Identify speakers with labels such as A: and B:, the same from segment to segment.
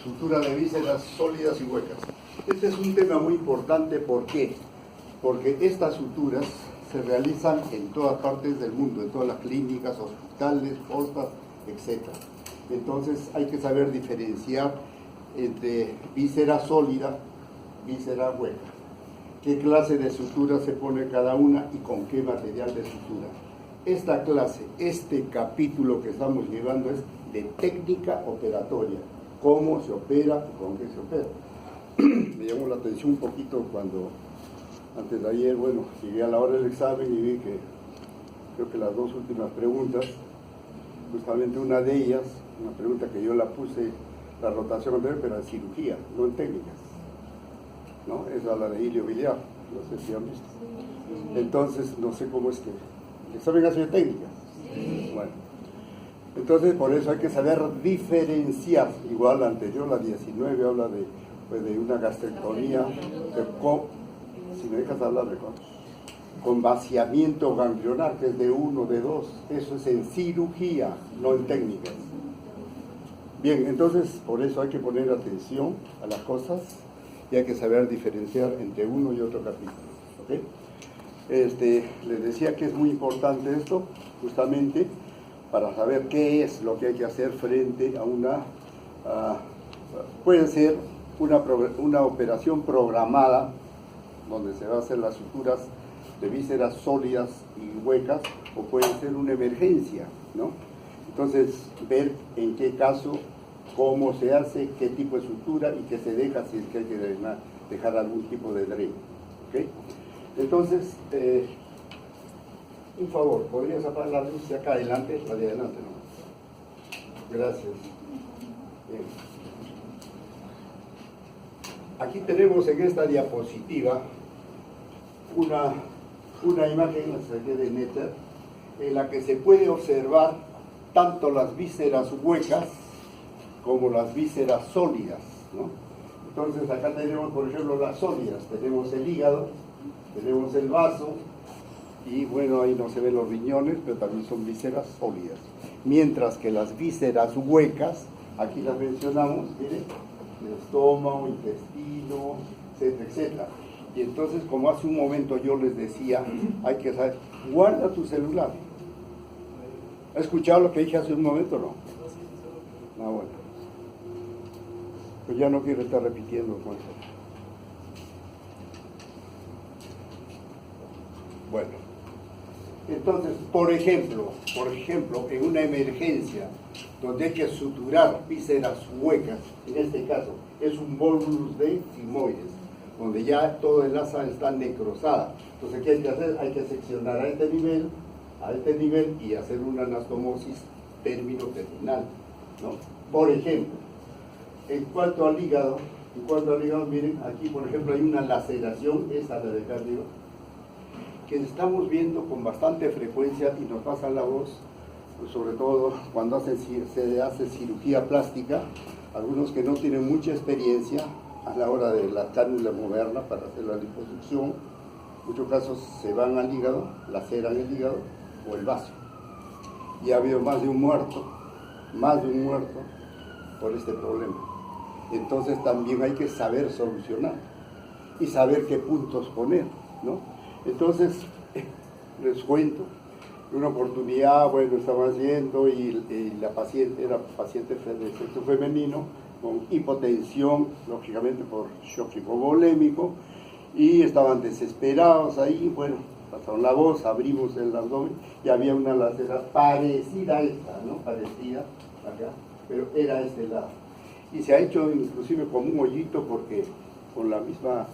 A: Sutura de vísceras sólidas y huecas. Este es un tema muy importante. ¿Por qué? Porque estas suturas se realizan en todas partes del mundo, en todas las clínicas, hospitales, postas, etc. Entonces hay que saber diferenciar entre víscera sólida, víscera hueca. ¿Qué clase de sutura se pone cada una y con qué material de sutura? Esta clase, este capítulo que estamos llevando es de técnica operatoria. Cómo se opera y con qué se opera. Me llamó la atención un poquito cuando, antes de ayer, llegué a la hora del examen y vi que, creo que las dos últimas preguntas, justamente una de ellas, una pregunta que yo la puse, la rotación anterior, pero en cirugía, no en técnicas, ¿no? Esa es la de Ilio Villar, no sé si han visto. Entonces, no sé cómo es que el examen hace de técnicas. Bueno, entonces por eso hay que saber diferenciar. Igual la anterior, la 19, habla de una gastrectomía, si me dejas hablar de con vaciamiento ganglionar, que es de 1, de 2, eso es en cirugía, no en técnicas. Bien, entonces por eso hay que poner atención a las cosas y hay que saber diferenciar entre uno y otro capítulo. ¿Okay? Les decía que es muy importante esto, justamente para saber qué es lo que hay que hacer frente a puede ser una operación programada, donde se va a hacer las suturas de vísceras sólidas y huecas, o puede ser una emergencia, ¿no? Entonces, ver en qué caso, cómo se hace, qué tipo de sutura y qué se deja, si es que hay que dejar algún tipo de drenaje. ¿Okay? Entonces, un favor, ¿podrías apagar la luz de acá adelante? La de adelante, ¿no? Gracias. Bien. Aquí tenemos en esta diapositiva una imagen, la saqué de Netter, en la que se puede observar tanto las vísceras huecas como las vísceras sólidas, ¿no? Entonces acá tenemos, por ejemplo, las sólidas, tenemos el hígado, tenemos el vaso, y ahí no se ven los riñones, pero también son vísceras sólidas. Mientras que las vísceras huecas, aquí las mencionamos, miren, el estómago, intestino, etcétera, etcétera. Y entonces, como hace un momento yo les decía, hay que saber, guarda tu celular. ¿Ha escuchado lo que dije hace un momento o no? Ah, bueno. Pues ya no quiero estar repitiendo con eso. Bueno. Entonces, por ejemplo, en una emergencia donde hay que suturar vísceras huecas, en este caso es un volvulus de sigmoides, donde ya toda el asa está necrosada. Entonces, ¿qué hay que hacer? Hay que seccionar a este nivel y hacer una anastomosis terminal, ¿no? Por ejemplo, en cuanto al hígado, miren, aquí por ejemplo hay una laceración, esa de acá arriba, que estamos viendo con bastante frecuencia y nos pasa la voz, sobre todo cuando se hace cirugía plástica, algunos que no tienen mucha experiencia a la hora de la cánula moderna para hacer la liposucción, en muchos casos se van al hígado, laceran el hígado o el vaso. Y ha habido más de un muerto por este problema. Entonces también hay que saber solucionar y saber qué puntos poner, ¿no? Entonces, les cuento, una oportunidad, estaba haciendo y la paciente era paciente de sexo femenino con hipotensión, lógicamente por shock hipovolémico, y estaban desesperados ahí, pasaron la voz, abrimos el abdomen y había una laceración parecida a esta, ¿no? Parecida acá, pero era este lado. Y se ha hecho inclusive como un hoyito porque con la misma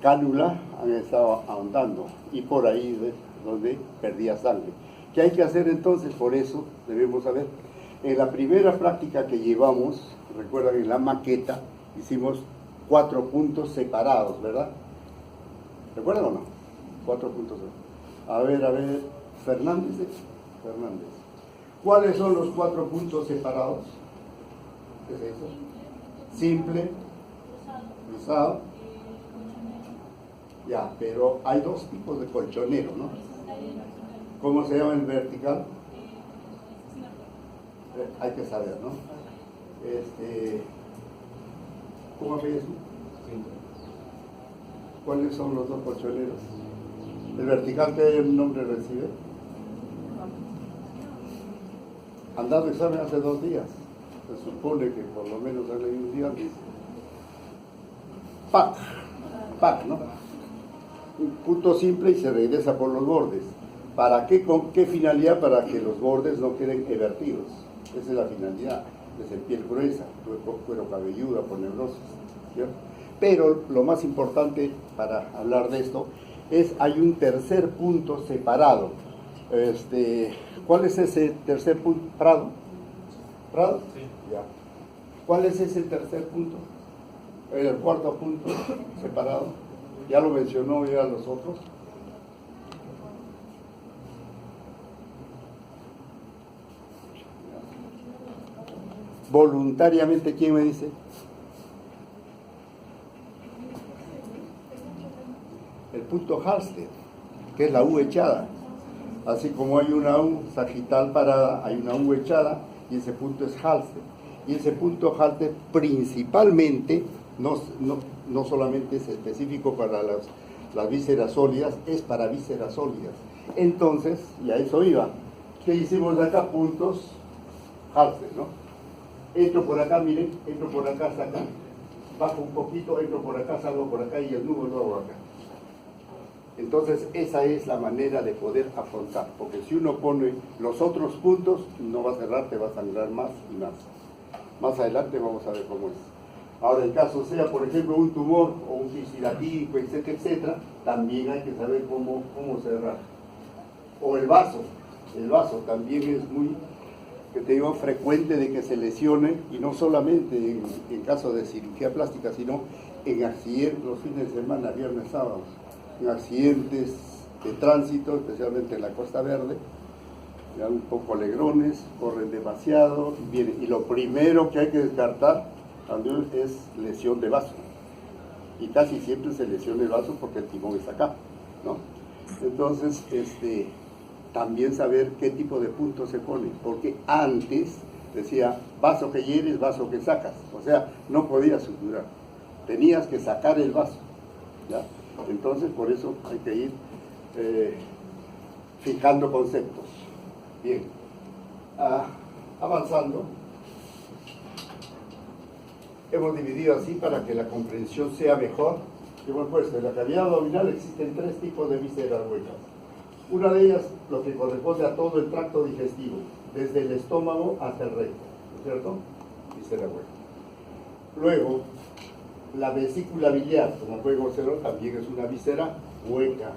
A: cánula han estado ahondando y por ahí es donde perdía sangre. ¿Qué hay que hacer entonces? Por eso debemos saber. En la primera práctica que llevamos, recuerdan, en la maqueta hicimos 4 puntos separados, ¿verdad? ¿Recuerdan o no? 4 puntos. A ver, Fernández. ¿Cuáles son los 4 puntos separados? ¿Qué es eso? Simple, cruzado. Ya, pero hay 2 tipos de colchonero, ¿no? ¿Cómo se llama el vertical? Hay que saber, ¿no? ¿Cómo apellidas tú? ¿Cuáles son los dos colchoneros? ¿El vertical que nombre recibe? Han dado examen hace 2 días. Se supone que por lo menos han leído un día antes. PAC, ¿no? Un punto simple y se regresa por los bordes. ¿Para qué? ¿Con qué finalidad? Para que los bordes no queden evertidos. Esa es la finalidad. Desde piel gruesa, cuero cabelludo, aponeurosis, ¿cierto? Pero lo más importante para hablar de esto es, hay un tercer punto separado. ¿Cuál es ese tercer punto? ¿Prado? ¿Prado? Sí. Ya. ¿Cuál es ese tercer punto? El cuarto punto separado. Ya lo mencionó ya los otros. Voluntariamente, ¿quién me dice? El punto Halsted, que es la U echada. Así como hay una U sagital parada, hay una U echada, y ese punto es Halsted. Y ese punto Halsted principalmente, no solamente es específico para las vísceras sólidas, es para vísceras sólidas. Entonces, y a eso iba. ¿Qué hicimos acá? Puntos Halsted, ¿no? Entro por acá, miren, entro por acá hasta acá. Bajo un poquito, entro por acá, salgo por acá y el nudo lo hago acá. Entonces esa es la manera de poder afrontar, porque si uno pone los otros puntos, no va a cerrar, te va a sangrar más y más. Más adelante vamos a ver cómo es. Ahora, el caso sea, por ejemplo, un tumor o un fisiológico, etcétera, etcétera, también hay que saber cómo cerrar. O el vaso también es muy, que te digo, frecuente de que se lesione, y no solamente en caso de cirugía plástica, sino en accidentes los fines de semana, viernes, sábados. En accidentes de tránsito, especialmente en la Costa Verde, ya un poco alegrones, corren demasiado, vienen, y lo primero que hay que descartar también es lesión de vaso, y casi siempre se lesiona el vaso porque el timón está acá, ¿no? Entonces, también saber qué tipo de puntos se pone, porque antes decía, vaso que hieres, vaso que sacas, o sea, no podías suturar, tenías que sacar el vaso, ¿ya? Entonces, por eso hay que ir fijando conceptos. Bien, avanzando, hemos dividido así para que la comprensión sea mejor. Hemos puesto, en la cavidad abdominal existen 3 tipos de vísceras huecas. Una de ellas, lo que corresponde a todo el tracto digestivo, desde el estómago hasta el recto, ¿no es cierto? Víscera hueca. Luego, la vesícula biliar, como pueden observar, también es una víscera hueca,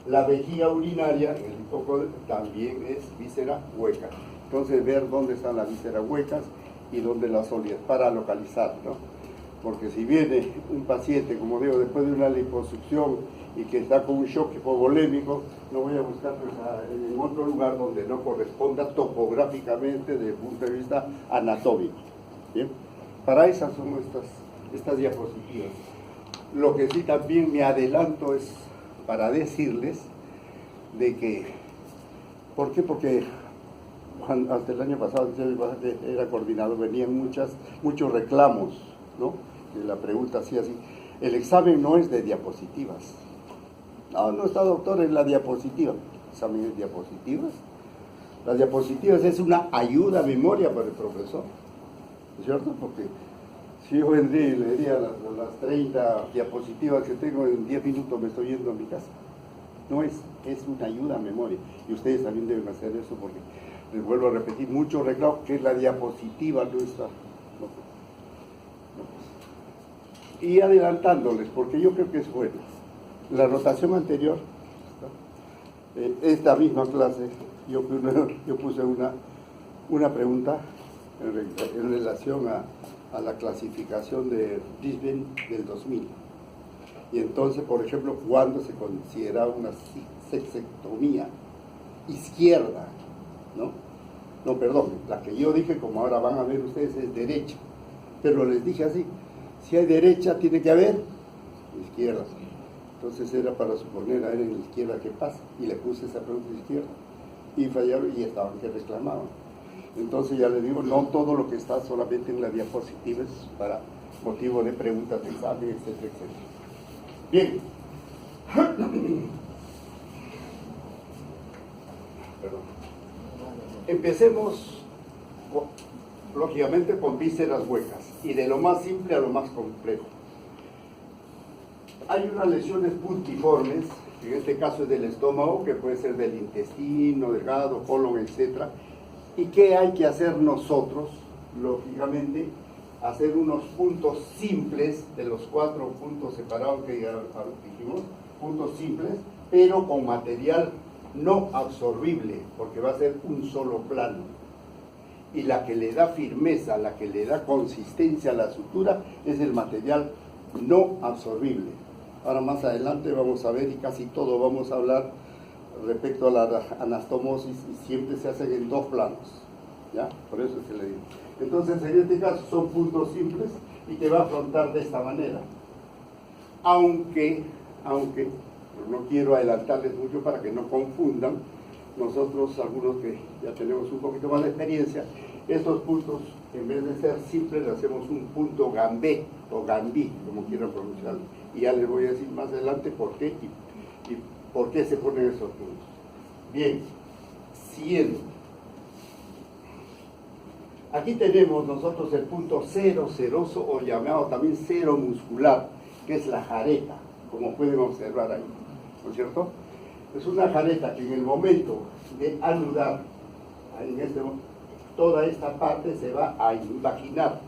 A: La vejiga urinaria, el hipocondrio, también es víscera hueca. Entonces, ver dónde están las vísceras huecas y dónde las sólidas, para localizar, ¿no? Porque si viene un paciente, como digo, después de una liposucción y que está con un shock hipovolémico, no voy a buscar en otro lugar donde no corresponda topográficamente desde el punto de vista anatómico. ¿Bien? Para esas son estas diapositivas. Lo que sí también me adelanto es para decirles de que, ¿por qué? Porque hasta el año pasado, que era coordinador, venían muchos reclamos, ¿no? Y la pregunta hacía así, el examen no es de diapositivas. No está, doctor, en la diapositiva. ¿Examen de diapositivas? Las diapositivas es una ayuda a memoria para el profesor, ¿no es cierto? Porque si yo vendría y leería las 30 diapositivas que tengo, en 10 minutos me estoy yendo a mi casa. No es una ayuda a memoria. Y ustedes también deben hacer eso, porque les vuelvo a repetir, muchos reclamos que la diapositiva no está. Y adelantándoles, porque yo creo que es bueno. La rotación anterior, esta misma clase, yo puse una pregunta en relación a la clasificación de Brisbane del 2000. Y entonces, por ejemplo, ¿cuándo se considera una sexectomía izquierda? No, perdón, la que yo dije, como ahora van a ver ustedes, es derecha. Pero les dije así, si hay derecha, tiene que haber izquierda. Entonces era para suponer a él en la izquierda que pasa. Y le puse esa pregunta de izquierda. Y fallaron y estaban que reclamaban. Entonces ya les digo, no todo lo que está solamente en la diapositiva es para motivo de preguntas de examen, etcétera, etcétera. Bien. Perdón. Empecemos, lógicamente, con vísceras huecas, y de lo más simple a lo más complejo. Hay unas lesiones puntiformes, en este caso es del estómago, que puede ser del intestino, del hígado, colon, etc. ¿Y qué hay que hacer nosotros? Lógicamente, hacer unos puntos simples, de los 4 puntos separados que ya dijimos, puntos simples, pero con material no absorbible, porque va a ser un solo plano. Y la que le da firmeza, la que le da consistencia a la sutura, es el material no absorbible. Ahora más adelante vamos a ver, y casi todo vamos a hablar respecto a la anastomosis, y siempre se hacen en 2 planos, ¿ya? Por eso se le digo. Entonces, en este caso son puntos simples y que va a afrontar de esta manera. Aunque no quiero adelantarles mucho para que no confundan, nosotros, algunos que ya tenemos un poquito más de experiencia, estos puntos, en vez de ser simples, le hacemos un punto gambé o gambí, como quieran pronunciarlo. Y ya les voy a decir más adelante por qué y por qué se ponen esos puntos. Bien, siguiendo. Aquí tenemos nosotros el punto cero seroso, o llamado también cero muscular, que es la jareta, como pueden observar ahí, ¿no es cierto? Es una jareta que en el momento de anudar, en este momento, toda esta parte se va a invaginar,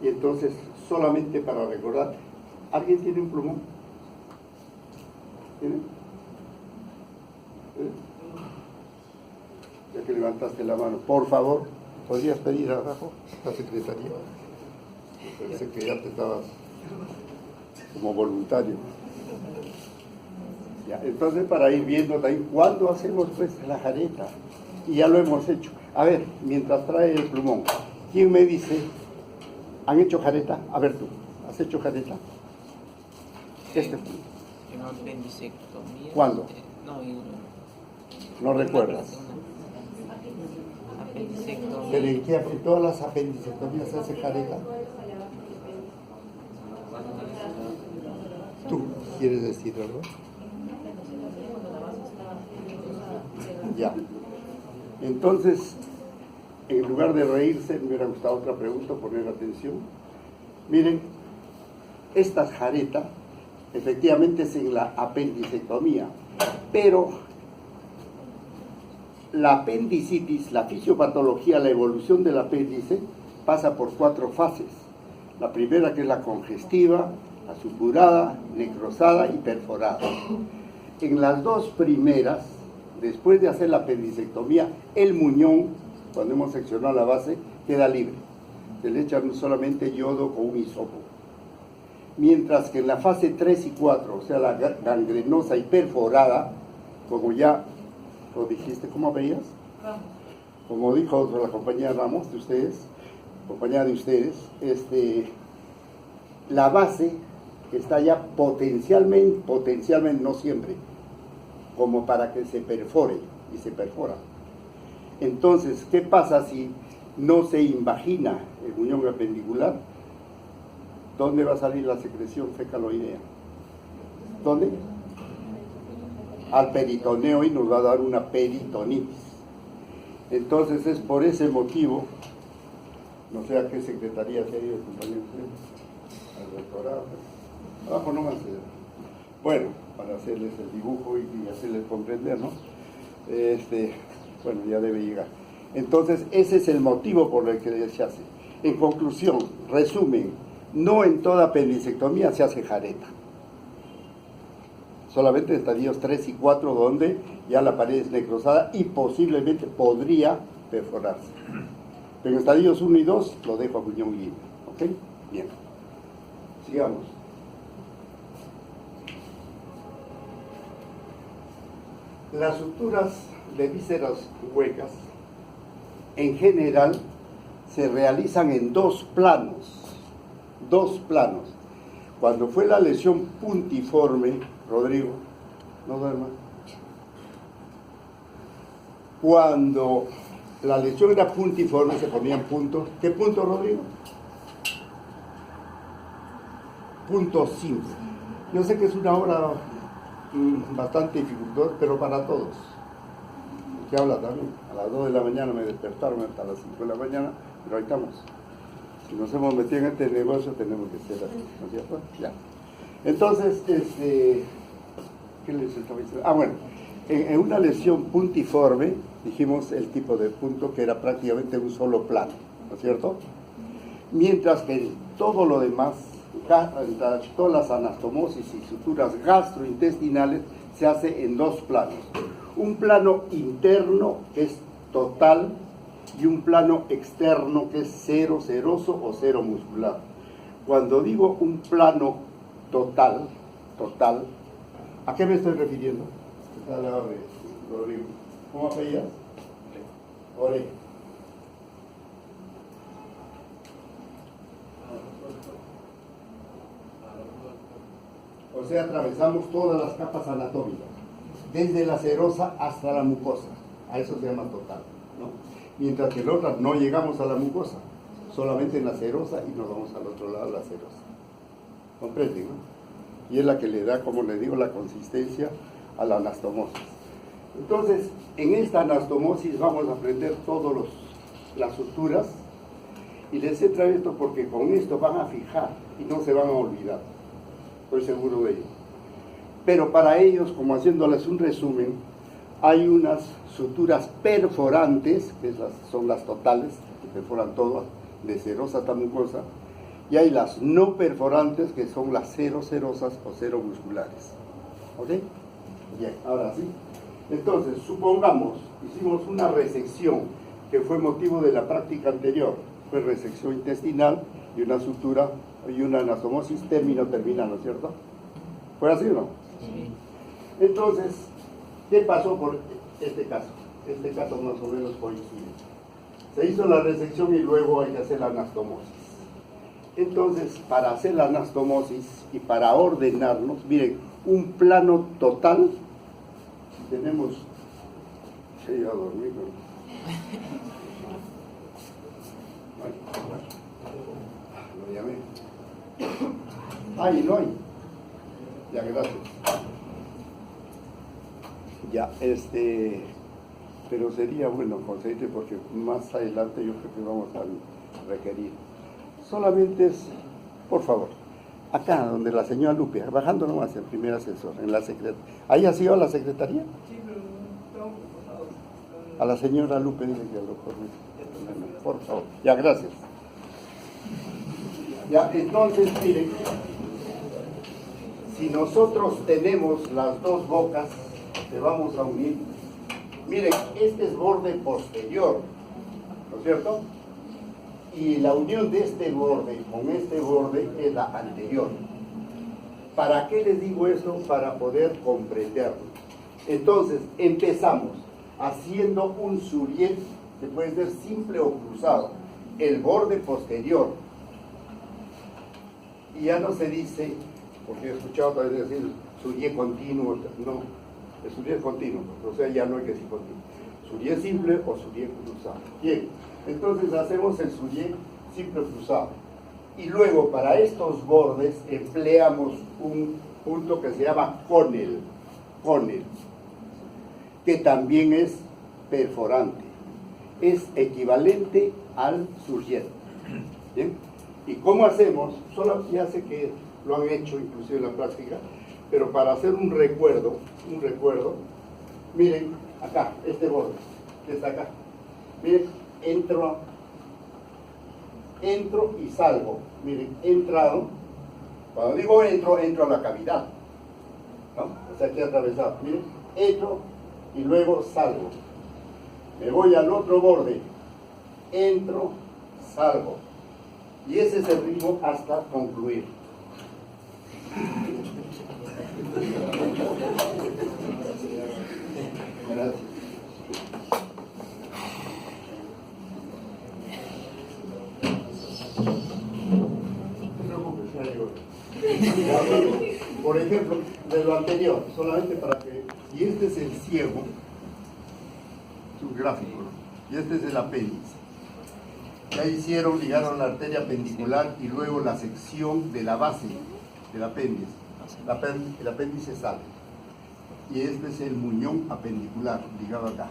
A: y entonces, solamente para recordar, ¿alguien tiene un plumón? ¿Tiene? Ya que levantaste la mano, por favor, ¿podrías pedir abajo la secretaría? Parece que ya te estabas como voluntario. Ya, entonces, para ir viendo también cuándo hacemos pues la jareta, y ya lo hemos hecho. A ver, mientras trae el plumón, ¿quién me dice? ¿Han hecho jareta? A ver tú, ¿has hecho jareta? Este punto.
B: En apendicectomía.
A: ¿Cuándo? No recuerdas.
B: Apendicectomía.
A: ¿Pero en qué? ¿En todas las apendicectomías se hace jareta? ¿Tú quieres decir algo? Ya. Entonces, en lugar de reírse, me hubiera gustado otra pregunta, poner atención. Miren, esta jareta, efectivamente es en la apendicectomía, pero la apendicitis, la fisiopatología, la evolución del apéndice, pasa por 4 fases. La primera, que es la congestiva, la supurada, necrosada y perforada. En las 2 primeras, después de hacer la apendicectomía, el muñón, cuando hemos seccionado la base, queda libre. Se le echan solamente yodo con un hisopo. Mientras que en la fase 3 y 4, o sea, la gangrenosa y perforada, como ya lo dijiste, ¿cómo veías? Como dijo la compañera Ramos de ustedes, compañera de ustedes, la base está ya potencialmente, no siempre, como para que se perfore, y se perfora. Entonces, ¿qué pasa si no se invagina el muñón apendicular? ¿Dónde va a salir la secreción fecaloidea? ¿Dónde? Al peritoneo, y nos va a dar una peritonitis. Entonces es por ese motivo, no sé a qué secretaría se ha ido, compañero, al rectorado, abajo no más. Bueno, para hacerles el dibujo y hacerles comprender, ¿no? Bueno, ya debe llegar. Entonces ese es el motivo por el que se hace. En conclusión, resumen, no en toda apendicectomía se hace jareta. Solamente en estadios 3 y 4, donde ya la pared es necrosada y posiblemente podría perforarse. Pero en estadios 1 y 2 lo dejo a muñón libre. ¿Ok? Bien. Sigamos. Las suturas de vísceras huecas, en general, se realizan en 2 planos. 2 planos. Cuando fue la lesión puntiforme, Rodrigo, no duerma. Cuando la lesión era puntiforme, se ponían puntos. ¿Qué punto, Rodrigo? punto simple. Yo sé que es una hora bastante dificultosa, pero para todos. Que habla también. A las 2 de la mañana me despertaron hasta las 5 de la mañana, pero ahí estamos. Si nos hemos metido en este negocio, tenemos que ser así, ¿no es cierto? Ya. Entonces, ¿qué les estaba diciendo? Ah, bueno, en una lesión puntiforme, dijimos el tipo de punto que era prácticamente un solo plano, ¿no es cierto? Mientras que en todo lo demás, todas las anastomosis y suturas gastrointestinales se hace en dos planos. Un plano interno, que es total, y un plano externo, que es cero seroso o cero muscular. Cuando digo un plano total, ¿a qué me estoy refiriendo? Rodrigo. ¿Cómo apellidas? Ore. O sea, atravesamos todas las capas anatómicas, desde la serosa hasta la mucosa. A eso se llama total, ¿no? Mientras que en otras no llegamos a la mucosa, solamente en la serosa y nos vamos al otro lado de la serosa. ¿Comprenden, no? Y es la que le da, como le digo, la consistencia a la anastomosis. Entonces, en esta anastomosis vamos a aprender todas las suturas, y les he traído esto porque con esto van a fijar y no se van a olvidar. Estoy seguro de ello. Pero para ellos, como haciéndoles un resumen, hay unas suturas perforantes, que son las totales, que perforan todo, de serosa hasta mucosa, y hay las no perforantes, que son las cero serosas o cero musculares. ¿Ok? Bien, ahora sí. Entonces, supongamos, hicimos una resección, que fue motivo de la práctica anterior, fue resección intestinal y una sutura y una anastomosis término-terminal, ¿no es cierto? ¿Fue así o no?
B: Sí.
A: Entonces, ¿qué pasó por este caso? Este caso más o menos coincide. Se hizo la resección y luego hay que hacer la anastomosis. Entonces, para hacer la anastomosis y para ordenarnos, miren, un plano total, tenemos... Se iba a dormir, ¿no? Lo llamé. Ay, no hay. Ya, gracias. Ya, pero sería bueno conseguirte porque más adelante yo creo que vamos a requerir. Solamente es, por favor, acá donde la señora Lupe, bajando nomás el primer asesor, en la secretaría. ¿Ahí ha sido a la secretaría?
C: Sí, pero no estamos.
A: A la señora Lupe dice que lo corre. Por favor. Ya, gracias. Ya, entonces, miren, si nosotros tenemos las dos bocas, que vamos a unir, miren, este es borde posterior, ¿no es cierto? Y la unión de este borde con este borde es la anterior. ¿Para qué les digo esto? Para poder comprenderlo. Entonces, empezamos haciendo un suriet, que puede ser simple o cruzado, el borde posterior. Y ya no se dice, porque he escuchado tal vez decir suriet continuo, no, el suriet continuo, o sea, ya no hay que decir continuo. Suriet simple o suriet cruzado. Bien, entonces hacemos el suriet simple cruzado. Y luego para estos bordes empleamos un punto que se llama conel, que también es perforante. Es equivalente al suriet. ¿Bien? ¿Y cómo hacemos? Solo ya sé que lo han hecho inclusive en la práctica, pero para hacer un recuerdo, miren, acá, este borde, que está acá. Miren, entro y salgo. Miren, entrado. Cuando digo entro a la cavidad, ¿no? O sea, aquí atravesado. Miren, entro y luego salgo. Me voy al otro borde, entro, salgo. Y ese es el ritmo hasta concluir. Gracias. Por ejemplo, de lo anterior, solamente para que... Y este es el ciego, su gráfico, y este es el apéndice. Ya hicieron, ligaron la arteria pendicular y luego la sección de la base. el apéndice. El apéndice sale. Y este es el muñón apendicular, ligado acá.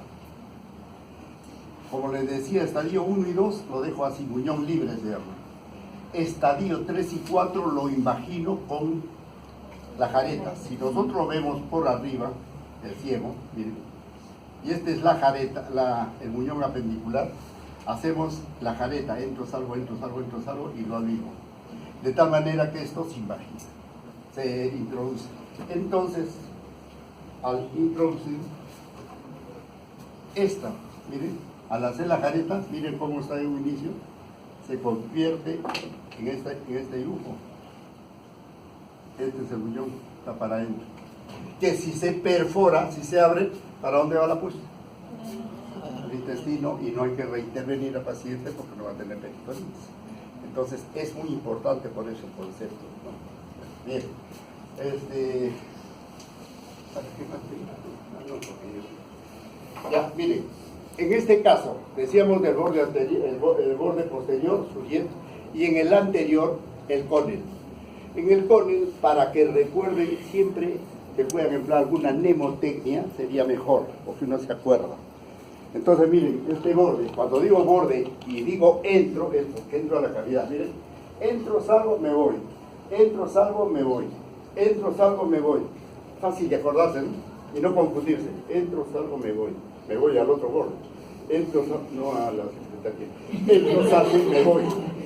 A: Como les decía, estadio 1 y 2 lo dejo así, muñón libre se llama. Estadio 3 y 4 lo invagino con la jareta. Si nosotros vemos por arriba el ciego, miren, y esta es la jareta, el muñón apendicular, hacemos la jareta, entro, salgo, y lo abrimos. De tal manera que esto se invagina, se introduce. Entonces, al introducir esta, miren, al hacer la jareta, miren cómo está en un inicio, se convierte en este dibujo. Este es el muñón, está para adentro. Que si se perfora, si se abre, ¿para dónde va la pus? El intestino, y no hay que reintervenir al paciente porque no va a tener peritonitis. Entonces es muy importante por eso el concepto, ¿no? Bien, ya, miren, en este caso decíamos del borde anterior, el borde posterior, surgente, y en el anterior el cónel. En el cónel, para que recuerden siempre que puedan emplear alguna mnemotecnia, sería mejor, porque uno se acuerda. Entonces, miren, este borde, cuando digo borde y digo entro, es porque entro a la cavidad. Miren, entro, salgo, me voy. Entro, salgo, me voy. Entro, salgo, me voy. Fácil de acordarse, ¿no? Y no confundirse. Entro, salgo, me voy. Me voy al otro borde. Entro, no a la secretaria. Entro, salgo, me voy.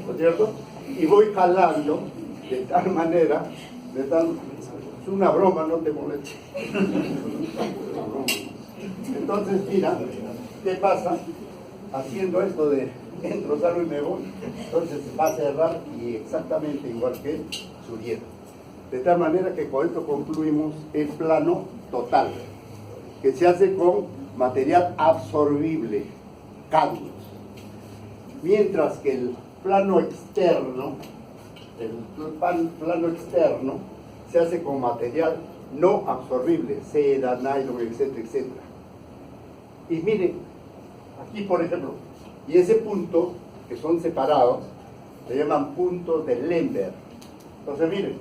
A: ¿No es cierto? Y voy jalando de tal manera, es una broma, no te molestes. Entonces, mira, ¿qué pasa? Haciendo esto de entro, salgo y me voy, entonces va a cerrar y exactamente igual que surgente. De tal manera que con esto concluimos el plano total, que se hace con material absorbible, cálidos. Mientras que el plano externo, se hace con material no absorbible, seda, nylon, etcétera, etcétera. Y miren, aquí por ejemplo, y ese punto, que son separados, se llaman puntos de Lemberg. Entonces miren,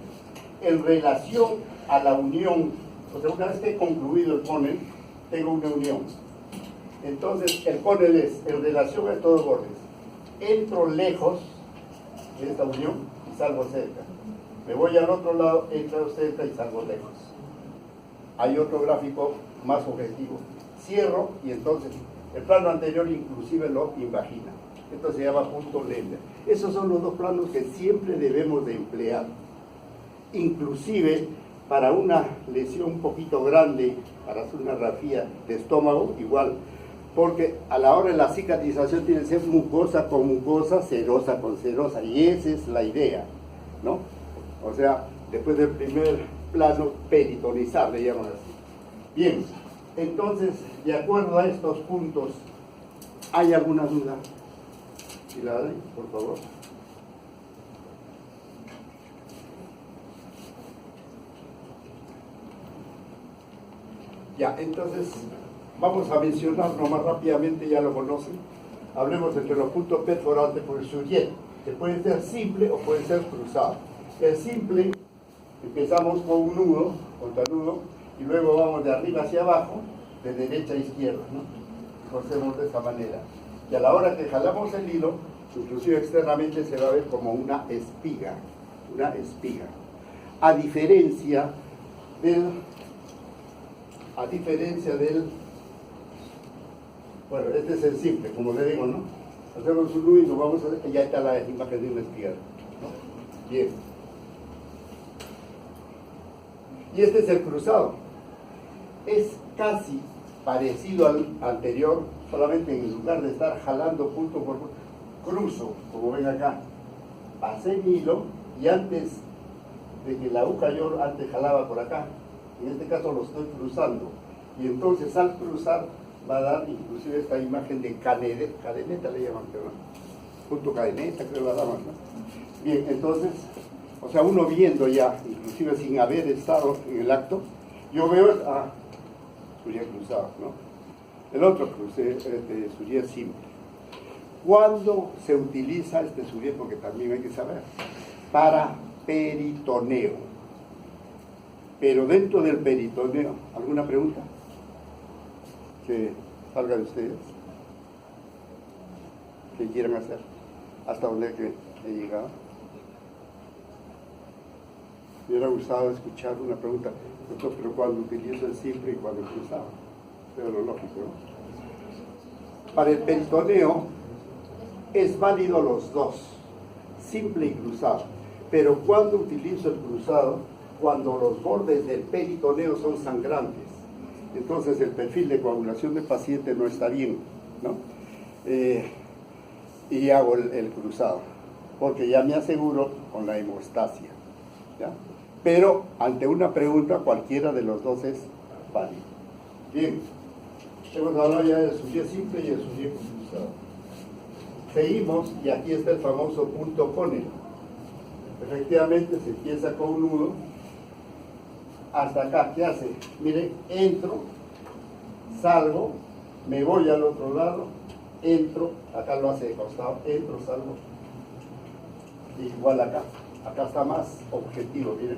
A: en relación a la unión, o sea, una vez que he concluido el cónel, tengo una unión. Entonces el cónel es en relación a estos bordes. Entro lejos de esta unión y salgo cerca. Me voy al otro lado, entro cerca y salgo lejos. Hay otro gráfico más objetivo. Cierro y entonces el plano anterior inclusive lo invagina. Esto se llama punto Lemberg. Esos son los dos planos que siempre debemos de emplear. Inclusive para una lesión un poquito grande, para hacer una rafía de estómago, igual. Porque a la hora de la cicatrización tiene que ser mucosa con mucosa, serosa con serosa. Y esa es la idea, ¿no? O sea, después del primer plano, peritonizar, le llaman así. Bien, entonces, de acuerdo a estos puntos, ¿hay alguna duda? Si la hay, por favor. Ya, entonces, vamos a mencionarlo más rápidamente, ya lo conocen. Hablemos entre los puntos perforantes por el surgente, que puede ser simple o puede ser cruzado. El simple, empezamos con un nudo, contranudo, y luego vamos de arriba hacia abajo, de derecha a izquierda, ¿no? Lo hacemos de esta manera. Y a la hora que jalamos el hilo, inclusive externamente se va a ver como una espiga, A diferencia del, bueno, este es el simple, como le digo, ¿no? Hacemos un nudo y nos vamos a, ya está la imagen de una espiga, ¿no? Bien. Y este es el cruzado. Es casi parecido al anterior, solamente en lugar de estar jalando punto por punto, cruzo, como ven acá, pasé mi hilo y antes de que la aguja yo antes jalaba por acá, en este caso lo estoy cruzando, y entonces al cruzar va a dar inclusive esta imagen de cadeneta le llaman, ¿no? Punto cadeneta, creo la daban, ¿no? Bien, entonces, o sea, uno viendo ya, inclusive sin haber estado en el acto, yo veo, surgía cruzado, ¿no? El otro surgía simple. ¿Cuándo se utiliza este surgía? Porque también hay que saber. Para peritoneo. Pero dentro del peritoneo, ¿alguna pregunta? Que salga de ustedes, que quieran hacer, hasta donde he llegado. Me hubiera gustado escuchar una pregunta, doctor, pero cuando utilizo el simple y cuando cruzado, pero lo lógico, ¿no? Para el peritoneo es válido los dos, simple y cruzado, pero cuando utilizo el cruzado, cuando los bordes del peritoneo son sangrantes, entonces el perfil de coagulación del paciente no está bien, ¿no? Y hago el cruzado, porque ya me aseguro con la hemostasia, ¿ya? Pero ante una pregunta, cualquiera de los dos es válido. Bien, hemos hablado ya del sujeto simple y el sujeto cruzado. Seguimos, y aquí está el famoso punto cónel. Efectivamente, se empieza con un nudo, hasta acá, ¿qué hace? Miren, entro, salgo, me voy al otro lado, entro, acá lo hace de costado, entro, salgo, igual acá está más objetivo, miren,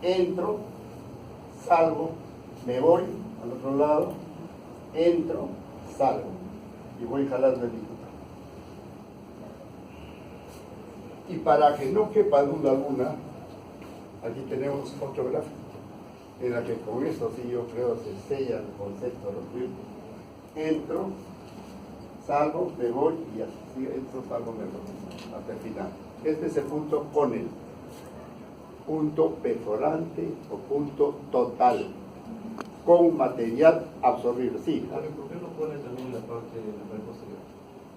A: entro, salgo, me voy al otro lado, entro, salgo, y voy jalando el hilo. Y para que no quepa duda alguna, aquí tenemos otro gráfico, en la que con esto sí yo creo se sella el concepto de los tiempos. Entro, salgo, me voy y así entro, salgo, me voy hasta el final. Este es el punto cónel, punto perforante o punto total, con material absorbible. Sí.
D: ¿Por qué no pone también la parte de la pared posterior?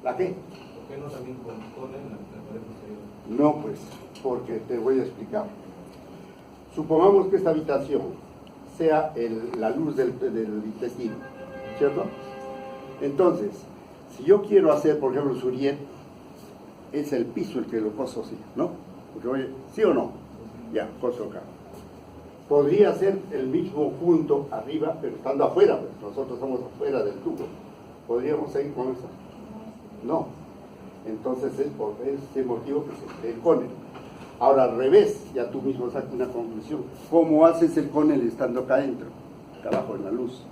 A: ¿La qué?
D: ¿Por qué no también pone la pared posterior?
A: No, pues, porque te voy a explicar. Supongamos que esta habitación sea la luz del intestino, ¿cierto? Entonces, si yo quiero hacer, por ejemplo, Suriet, es el piso el que lo coso así, ¿no? Porque oye, ¿sí o no? Ya, coso acá. Podría ser el mismo punto arriba, pero estando afuera, pues nosotros estamos afuera del tubo. ¿Podríamos seguir con eso? No. Entonces es por ese motivo que se cree el cónel. Ahora al revés, ya tú mismo sacas una conclusión. ¿Cómo haces el cónel estando acá adentro? Acá abajo en la luz.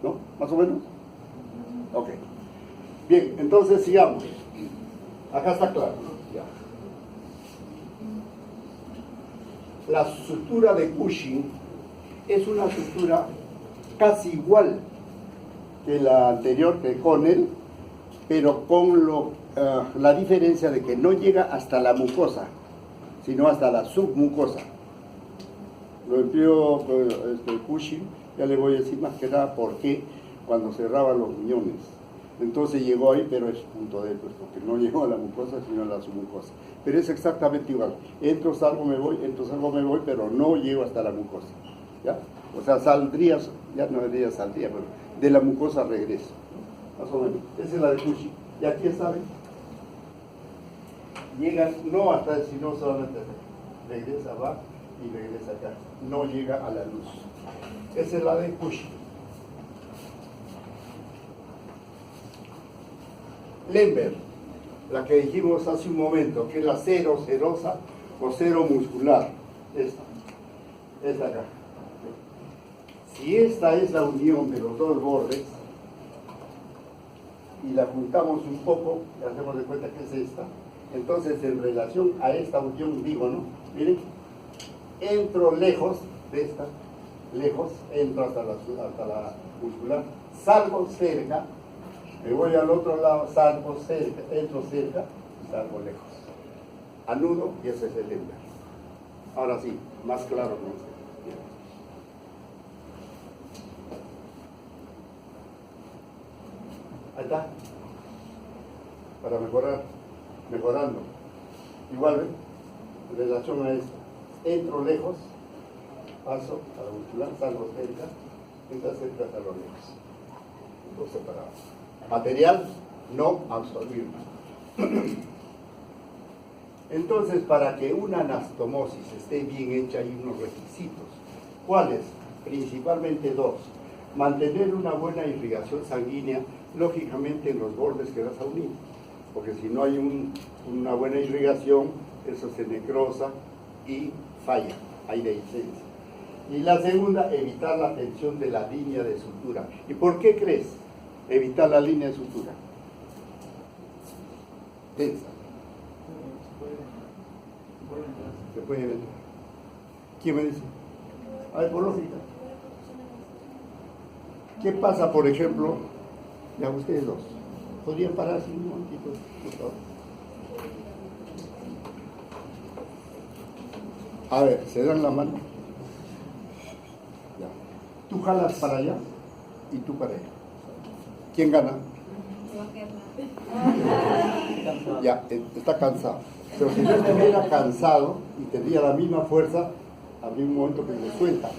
A: ¿No? ¿Más o menos? Ok. Bien, entonces sigamos. Acá está claro. Ya. La sutura de Cushing es una sutura casi igual que la anterior, que Connell, pero con la diferencia de que no llega hasta la mucosa, sino hasta la submucosa. Lo empleó Cushing, ya le voy a decir más que nada por qué cuando cerraban los riñones. Entonces llegó ahí, pero es punto de pues, porque no llegó a la mucosa, sino a la submucosa. Pero es exactamente igual. Entro, salgo, me voy, pero no llego hasta la mucosa. ¿Ya? O sea, saldrías, ya no diría saldría, pero de la mucosa regreso. Más o menos. Esa es la de Cushing. Y aquí saben, llega no hasta, sino solamente regresa, va y regresa acá. No llega a la luz. Esa es la de Cushing. Lemberg, la que dijimos hace un momento, que es la serosa o cero muscular. Esta acá. Si esta es la unión de los dos bordes, y la juntamos un poco, y hacemos de cuenta que es esta, entonces en relación a esta unión, digo, ¿no? Miren, entro lejos de esta, lejos, entro hasta la muscular, salgo cerca, me voy al otro lado, salgo cerca, entro cerca, salgo lejos. Anudo y ese es el Lemberg. Ahora sí, más claro, ¿no? Ahí está. Para mejorando. Igual, ¿ven? En relación a esto. Entro lejos, paso a la muscular, salgo cerca, entro cerca, salgo lejos. Dos separados. Material no absorbible. Entonces, para que una anastomosis esté bien hecha hay unos requisitos. ¿Cuáles? Principalmente dos. Mantener una buena irrigación sanguínea, lógicamente en los bordes que vas a unir. Porque si no hay una buena irrigación, eso se necrosa y falla, hay dehiscencia. Y la segunda, evitar la tensión de la línea de sutura. ¿Y por qué crees evitar la línea de sutura? Tensa. Se puede ver. ¿Quién me dice? A ver, por lógica. ¿Qué pasa, por ejemplo? Ya ustedes dos. ¿Podrían pararse un momentito, por favor? A ver, se dan la mano. Ya. Tú jalas para allá y tú para allá. ¿Quién gana? Ya, está cansado. Pero si no estuviera cansado y tendría la misma fuerza, habría un momento que se suelta.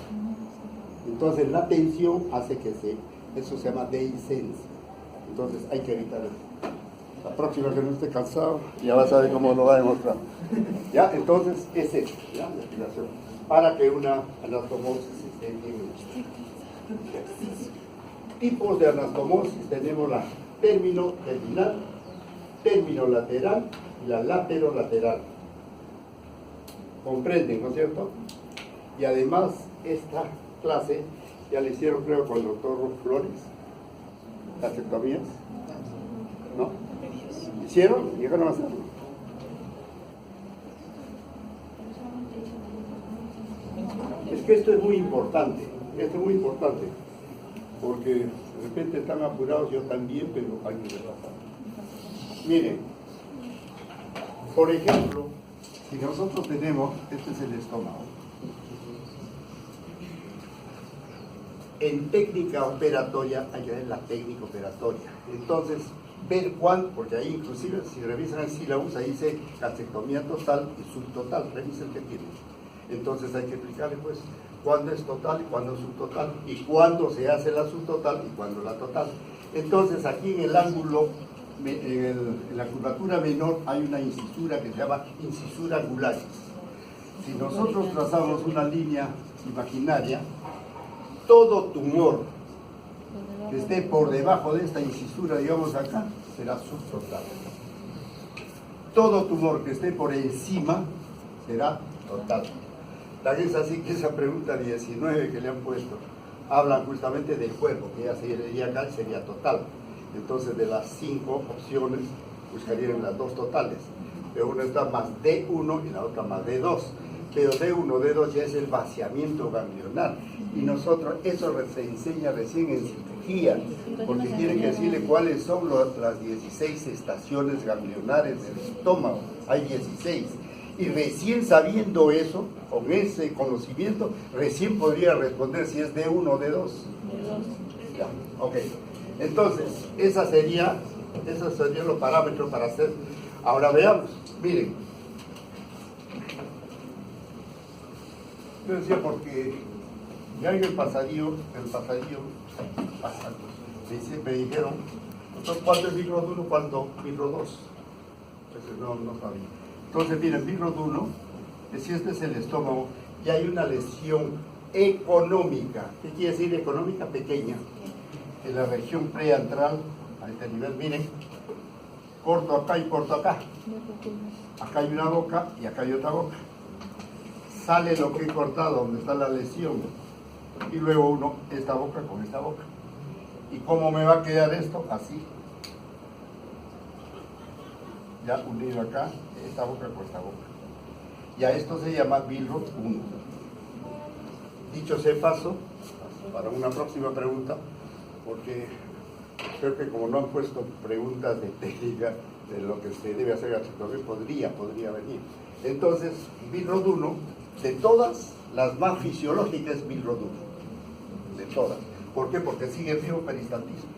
A: Entonces la tensión hace que eso se llama dehiscencia. Entonces hay que evitar eso. La próxima que no esté cansado, ya vas a ver cómo lo va a demostrar. ¿Ya? Entonces es eso, ¿ya? La explicación. Para que una anastomosis esté bien hecha. Tipos de anastomosis tenemos la término terminal, término lateral y la laterolateral. ¿Comprenden, no es cierto? Y además esta clase ya la hicieron creo con el doctor Flores, vasectomías, ¿no? ¿Hicieron? ¿Llegaron a hacerlo? Es que esto es muy importante, porque de repente están apurados, yo también, pero hay que repasar. Miren, por ejemplo, si nosotros tenemos, este es el estómago, en técnica operatoria hay que ver la técnica operatoria. Entonces, ver cuándo, porque ahí inclusive si revisan el sílabus, ahí dice calcectomía total y subtotal, revisen qué tienen. Entonces hay que explicarle pues cuándo es total y cuándo es subtotal, y cuándo se hace la subtotal y cuándo la total. Entonces aquí en el ángulo, en la curvatura menor hay una incisura que se llama incisura angularis. Si nosotros trazamos una línea imaginaria, todo tumor que esté por debajo de esta incisura, digamos acá, será subtotal. Todo tumor que esté por encima será total. Tal es así que esa pregunta 19 que le han puesto, hablan justamente del cuerpo, que ya sería acá, sería total. Entonces de las 5 opciones buscarían las 2 totales. Pero una está más D1 y la otra más D2. Pero D1, D2 ya es el vaciamiento ganglionar. Y nosotros, eso se enseña recién en cirugía, porque tienen que decirle cuáles son las 16 estaciones ganglionares del estómago. Hay 16. Y recién sabiendo eso, con ese conocimiento, recién podría responder si es D1 o D2. Ya, ok. Entonces, esos serían los parámetros para hacer. Ahora veamos, miren. Yo decía porque ya en el pasadillo, me dijeron, entonces, ¿cuánto es micro 1, cuánto micro 2? Entonces, no sabía. Entonces, miren, micro 1, que si este es el estómago, y hay una lesión económica. ¿Qué quiere decir económica? Pequeña. En la región preantral, a este nivel, miren, corto acá y corto acá. Acá hay una boca y acá hay otra boca. Sale lo que he cortado, donde está la lesión, y luego esta boca con esta boca. ¿Y cómo me va a quedar esto? Así. Ya unido acá, esta boca con esta boca. Y a esto se llama Billroth 1. Dicho sea paso, para una próxima pregunta, porque creo que como no han puesto preguntas de técnica de lo que se debe hacer podría venir. Entonces, Billroth 1, de todas, las más fisiológicas es Billroth 1. De todas. ¿Por qué? Porque sigue vivo peristaltismo.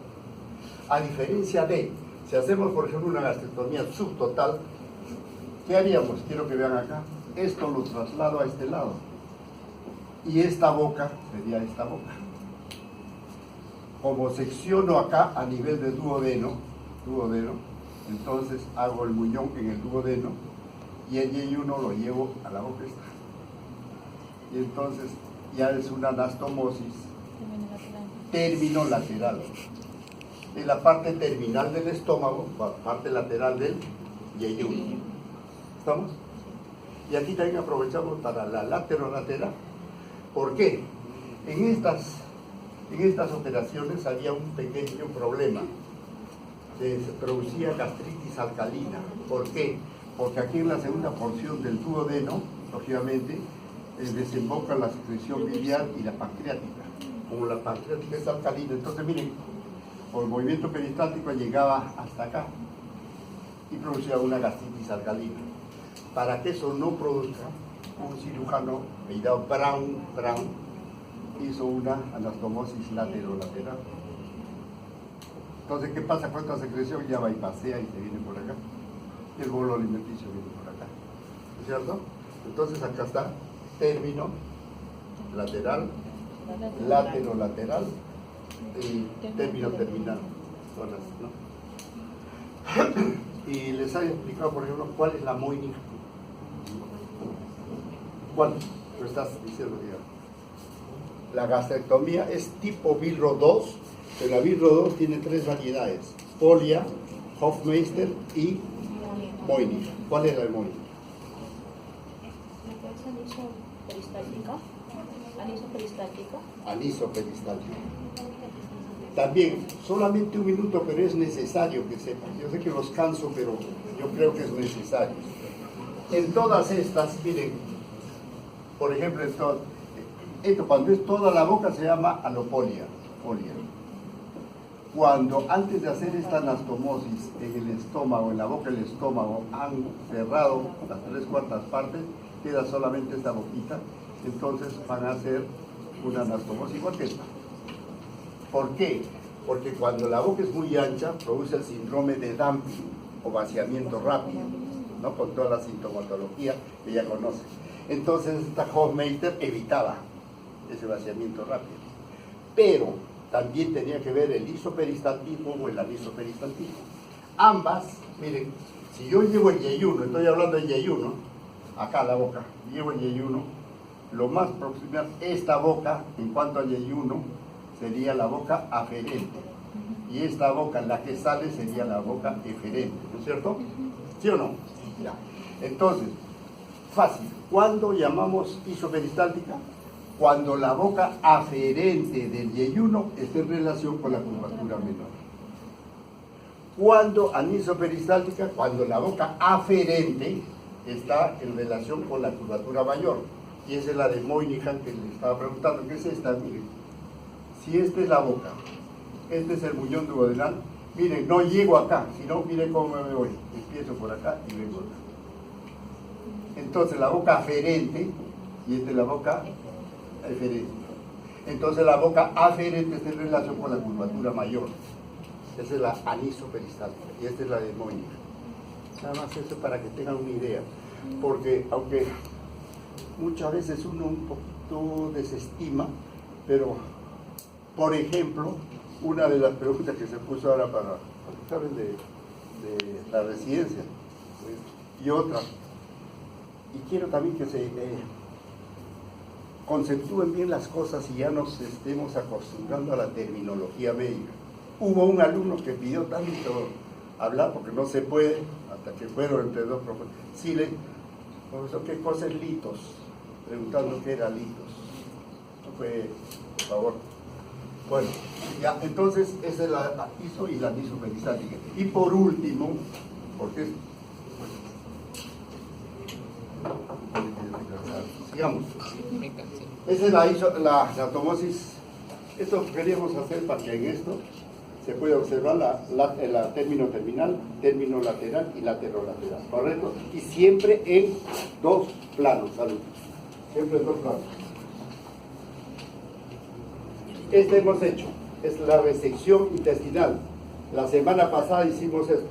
A: A diferencia de, si hacemos por ejemplo una gastrectomía subtotal, ¿qué haríamos? Quiero que vean acá. Esto lo traslado a este lado. Y esta boca sería esta boca. Como secciono acá a nivel de duodeno, entonces hago el muñón en el duodeno y el Y1 lo llevo a la boca esta. Y entonces ya es una anastomosis término lateral. En la parte terminal del estómago, parte lateral del Y1. ¿Estamos? Y aquí también aprovechamos para la laterolateral, ¿Por qué? En estas operaciones había un pequeño problema. Se producía gastritis alcalina. ¿Por qué? Porque aquí en la segunda porción del duodeno, lógicamente, desemboca la secreción biliar y la pancreática. Como la pancreática es alcalina, entonces miren, por el movimiento peristáltico llegaba hasta acá y producía una gastritis alcalina. Para que eso no produzca, un cirujano apellidado Brown hizo una anastomosis lateral. Entonces, ¿qué pasa con esta secreción? Ya bypassea y se viene por acá. Y el bolo alimenticio viene por acá. ¿No es cierto? Entonces, acá está término lateral, lateral y término terminal. Son las, ¿no? Y les he explicado, por ejemplo, cuál es la Moynihan. ¿Cuál? Lo estás diciendo, digamos. La gastrectomía es tipo Bilro 2, pero la Bilro 2 tiene 3 variedades: Polia, Hofmeister y Moynihan. ¿Cuál es la de Moynihan? Anisoperistáltica. También, solamente un minuto, pero es necesario que sepan. Yo sé que los canso, pero yo creo que es necesario. En todas estas, miren, por ejemplo, esto cuando es toda la boca se llama alopolia. Cuando antes de hacer esta anastomosis en el estómago, en la boca del estómago, han cerrado las 3/4 partes, queda solamente esta boquita, entonces van a hacer una anastomosis igual que esta. ¿Por qué? Porque cuando la boca es muy ancha, produce el síndrome de dumping o vaciamiento rápido, ¿no? Con toda la sintomatología que ya conoce. Entonces esta Hofmeister evitaba ese vaciamiento rápido. Pero también tenía que ver el isoperistantismo o el anisoperistaltismo. Ambas, miren, si yo llevo el yeyuno, estoy hablando de yeyuno, acá la boca, llevo el yeyuno, lo más proximal, esta boca, en cuanto al yeyuno, sería la boca aferente. Y esta boca, la que sale, sería la boca eferente, ¿no es cierto? ¿Sí o no? Ya. Entonces, fácil. ¿Cuándo llamamos isoperistáltica? Cuando la boca aferente del yeyuno está en relación con la curvatura menor. ¿Cuándo anisoperistáltica? Cuando la boca aferente está en relación con la curvatura mayor. Y esa es la de Moynihan que le estaba preguntando. ¿Qué es esta? Miren, si esta es la boca, este es el muñón duodenal, miren, no llego acá, sino miren cómo me voy. Empiezo por acá y vengo acá. Entonces la boca aferente, y esta es la boca eferente. Entonces la boca aferente está en relación con la curvatura mayor. Esa es la anisoperistáltica y esta es la de Moynihan. Nada más eso para que tengan una idea. Porque aunque muchas veces uno un poquito desestima, pero por ejemplo, una de las preguntas que se puso ahora para los exámenes de la residencia y otra, y quiero también que se conceptúen bien las cosas y ya nos estemos acostumbrando a la terminología médica. Hubo un alumno que pidió tanto hablar porque no se puede, hasta que fueron entre dos profesores. Sí, profesor, ¿qué cosa es litos? Preguntando qué era litos. No fue, por favor. Bueno, ya, entonces esa es la iso y la anisoperistática. Y por último, porque es... Sigamos. Esa es la anastomosis. Esto queríamos hacer para que en esto se pueda observar la término terminal, término lateral y laterolateral, ¿correcto? Y siempre en dos planos, salud. Siempre en dos planos. Este hemos hecho, es la resección intestinal. La semana pasada hicimos esto.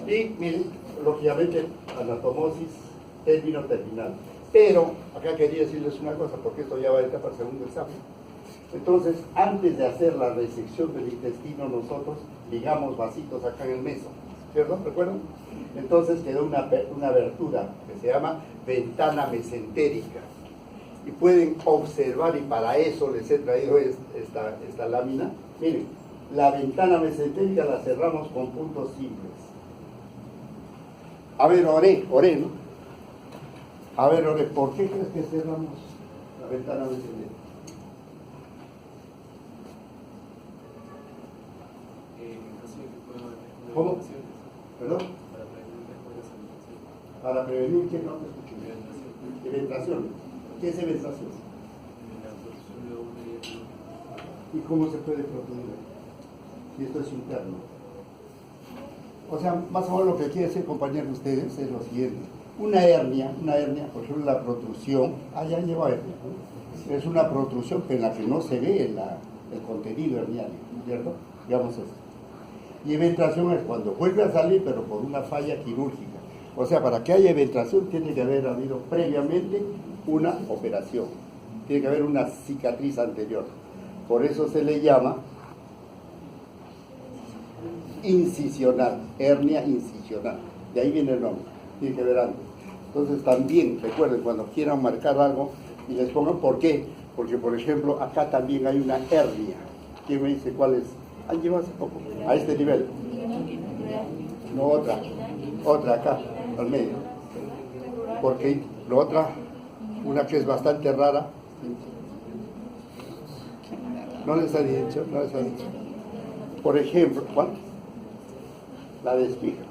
A: Y miren, lógicamente, anastomosis, término terminal. Pero, acá quería decirles una cosa, porque esto ya va a estar para el segundo examen. Entonces, antes de hacer la resección del intestino, nosotros ligamos vasitos acá en el meso, ¿cierto? ¿Recuerdan? Entonces quedó una abertura que se llama ventana mesentérica. Y pueden observar, y para eso les he traído esta lámina. Miren, la ventana mesentérica la cerramos con puntos simples. A ver, oré, ¿no? A ver, oré, ¿por qué crees que cerramos la ventana mesentérica? ¿Cómo? ¿Perdón? Para prevenir que no te escucho. Eventación. ¿Qué es eventación? ¿Y cómo se puede proteger? Si esto es interno. O sea, más o menos lo que quiere decir, compañeros, ustedes es lo siguiente. Una hernia, por ejemplo, la protrusión, ya lleva hernia, ¿no? Es una protrusión en la que no se ve el contenido herniario, ¿cierto? Digamos eso. Y eventación es cuando vuelve a salir, pero por una falla quirúrgica. O sea, para que haya eventación tiene que haber habido previamente una operación. Tiene que haber una cicatriz anterior. Por eso se le llama incisional, hernia incisional. De ahí viene el nombre. Tiene que ver antes. Entonces también, recuerden, cuando quieran marcar algo y les pongan ¿por qué? Porque, por ejemplo, acá también hay una hernia. ¿Quién me dice cuál es? Han llevado hace poco, a este nivel. No, otra acá, al medio. Porque la otra, una que es bastante rara, no les ha dicho. Por ejemplo, ¿cuál? La de Spiegel.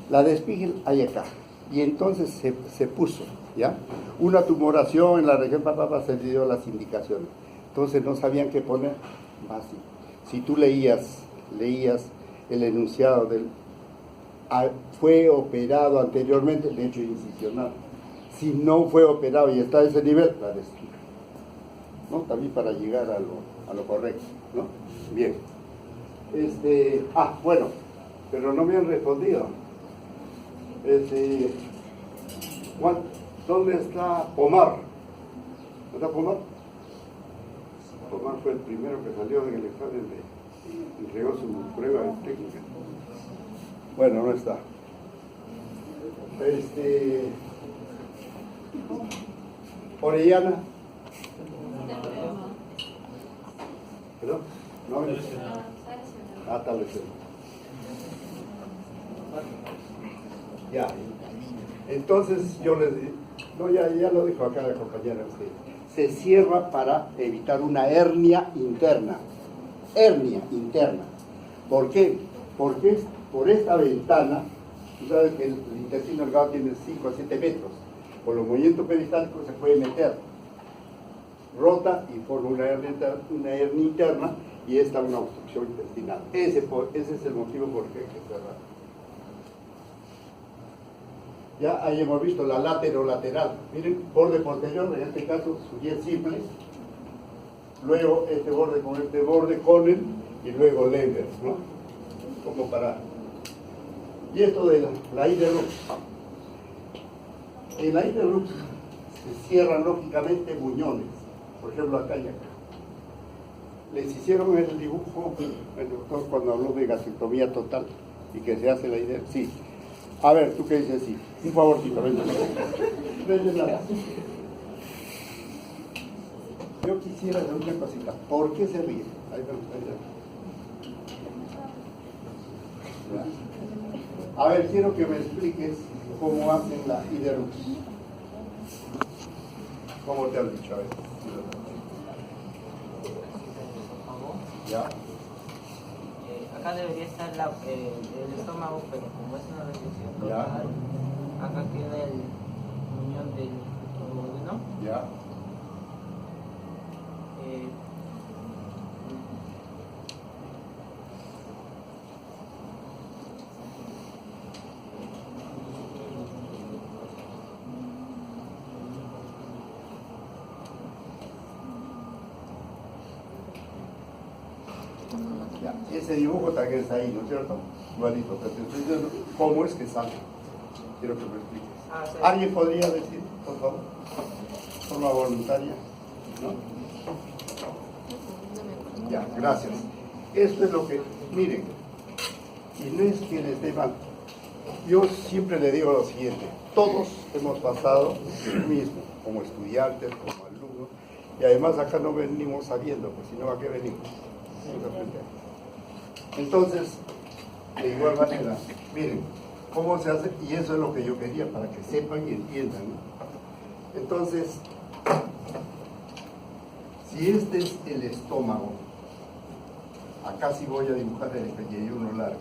A: La de Spiegel hay acá. Y entonces se puso, ¿ya? Una tumoración en la región se le dio las indicaciones. Entonces no sabían qué poner. Así. Si tú leías el enunciado del fue operado anteriormente, el hecho incisional. Si no fue operado y está a ese nivel, la de Spiegel, ¿no? También para llegar a lo correcto, ¿no? Bien. Bueno, pero no me han respondido. ¿Dónde está Omar? ¿No está Omar? Omar fue el primero que salió en el examen, entregó su prueba técnica. Bueno, no está. Orellana. ¿Perdón? No, tal vez. Ya. Entonces yo les digo, no, ya lo dijo acá la compañera, se cierra para evitar una hernia interna. Hernia interna. ¿Por qué? Porque por esta ventana, tú sabes que el intestino delgado tiene 5 a 7 metros. Con los movimientos peristálticos se puede meter. Rota y forma una hernia interna y esta una obstrucción intestinal. Ese es el motivo por qué hay que cerrar. Ya ahí hemos visto la lateral. Miren, borde posterior, en este caso su 10 simple. Luego este borde con este borde Conen y luego Leber, ¿no? Como para. Y esto de la Iderux. En la Iderux se cierran lógicamente muñones. Por ejemplo, acá y acá. Les hicieron el dibujo, el doctor cuando habló de gastrectomía total y que se hace la idea. Sí. A ver, ¿tú qué dices? Sí. Un favorcito, ven. Yo quisiera hacer una cosita. ¿Por qué se ríe? Ahí me gustaría. A ver, quiero que me expliques cómo hacen la Iderux. ¿Cómo te han dicho? A ver. Ya.
B: Acá debería estar el estómago, pero como es una restricción total, acá queda el muñón del duodeno.
A: Ya. Ese dibujo también está ahí, ¿no es cierto? Igualito, pero te estoy diciendo cómo es que sale. Quiero que me expliques.
B: Sí.
A: ¿Alguien podría decir, por favor? De forma voluntaria, ¿no? Ya, gracias. Esto es lo que, miren, y no es que les dé mal. Yo siempre le digo lo siguiente, todos hemos pasado lo mismo, como estudiantes, como alumnos, y además acá no venimos sabiendo, pues si no, ¿a qué venimos? Entonces, de igual manera, miren, cómo se hace, y eso es lo que yo quería, para que sepan y entiendan, ¿no? Entonces, si este es el estómago, acá sí voy a dibujar el pellejillo largo.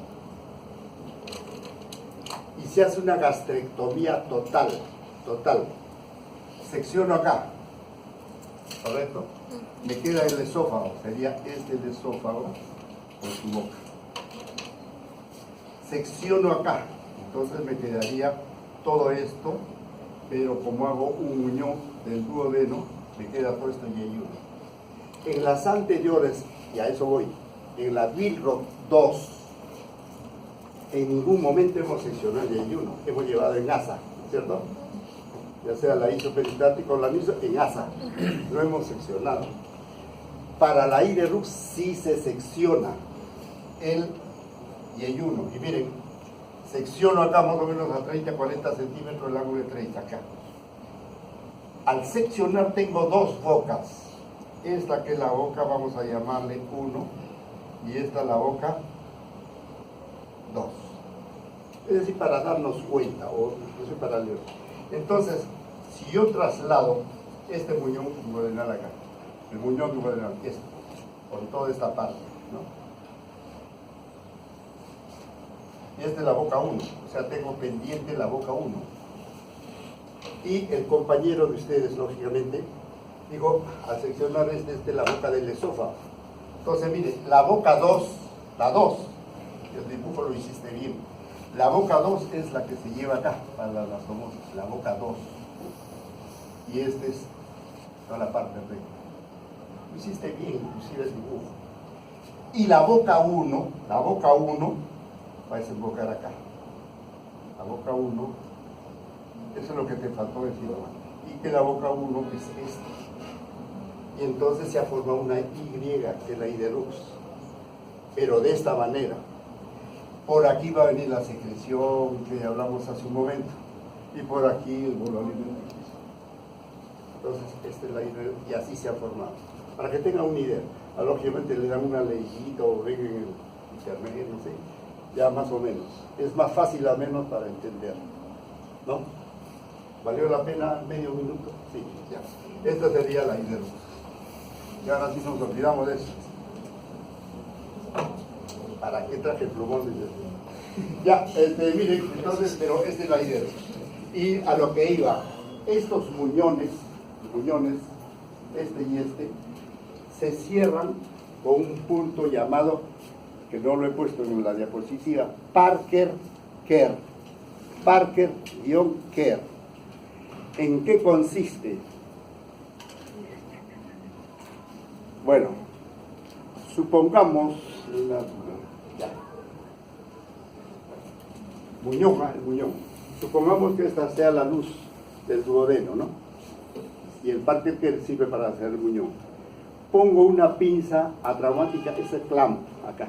A: se hace una gastrectomía total, secciono acá, ¿correcto? Me queda el esófago, sería este el esófago por su boca. Secciono acá, entonces me quedaría todo esto, pero como hago un muñón del duodeno, me queda todo esto y ayuno. En las anteriores, y a eso voy, en la Billroth 2, en ningún momento hemos seccionado el ayuno, hemos llevado en asa, ¿cierto? Ya sea la isoperitática o la miso, en asa, no hemos seccionado. Para la IRERUX sí se secciona el yeyuno. Y miren, secciono acá más o menos a 30-40 centímetros el ángulo de 30 acá. Al seccionar tengo dos bocas. Esta que es la boca, vamos a llamarle 1, y esta la boca 2. Es decir, para darnos cuenta, o incluso para leer. Entonces, si yo traslado este muñón duodenal acá, el muñón duodenal, esto, con toda esta parte, ¿no? Y esta es la boca 1, o sea, tengo pendiente la boca 1. Y el compañero de ustedes, lógicamente, digo, al seccionar esta es la boca del esófago. Entonces, mire, la boca 2, la 2, el dibujo lo hiciste bien. La boca 2 es la que se lleva acá para la anastomosis, la boca 2. Y esta es toda la parte recta. Lo hiciste bien, inclusive el dibujo. Y la boca 1 va a desembocar acá. La boca 1, eso es lo que te faltó decir, ¿no? Y que la boca 1 es esta. Y entonces se ha formado una Y, que es la IRERUX. Pero de esta manera. Por aquí va a venir la secreción que hablamos hace un momento. Y por aquí el bolo alimenticio. Entonces, esta es la IRERUX y así se ha formado. Para que tengan una idea. Lógicamente le dan una leyita o ven en el internet, no sé. Ya más o menos. Es más fácil al menos para entender. ¿No? ¿Valió la pena medio minuto? Sí, ya. Esta sería la IRERUX. Y ahora sí nos olvidamos de eso. ¿Para qué traje el plumón? Ya, miren, entonces, pero esta es la idea. Y a lo que iba, estos muñones, este y este, se cierran con un punto llamado, que no lo he puesto en la diapositiva, Parker-Kerr. Parker-Kerr. ¿En qué consiste? Bueno, supongamos el muñón. Supongamos que esta sea la luz del duodeno, ¿no? Y el Parker-Kerr sirve para hacer el muñón. Pongo una pinza atraumática, ese clamp, acá.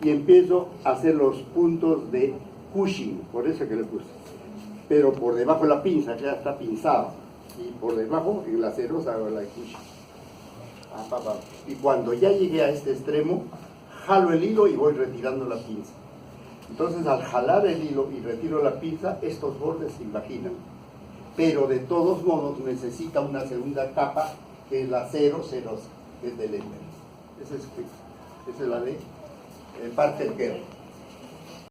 A: Y empiezo a hacer los puntos de Cushing, por eso que le puse. Pero por debajo de la pinza, que ya está pinzada. Y por debajo, en la cerosa, hago la de Cushing. Y cuando ya llegué a este extremo, jalo el hilo y voy retirando la pinza. Entonces, al jalar el hilo y retiro la pinza, estos bordes se imaginan. Pero de todos modos necesita una segunda capa, que es la cerosa, que es del éter. Esa es la de Parker-Kerr.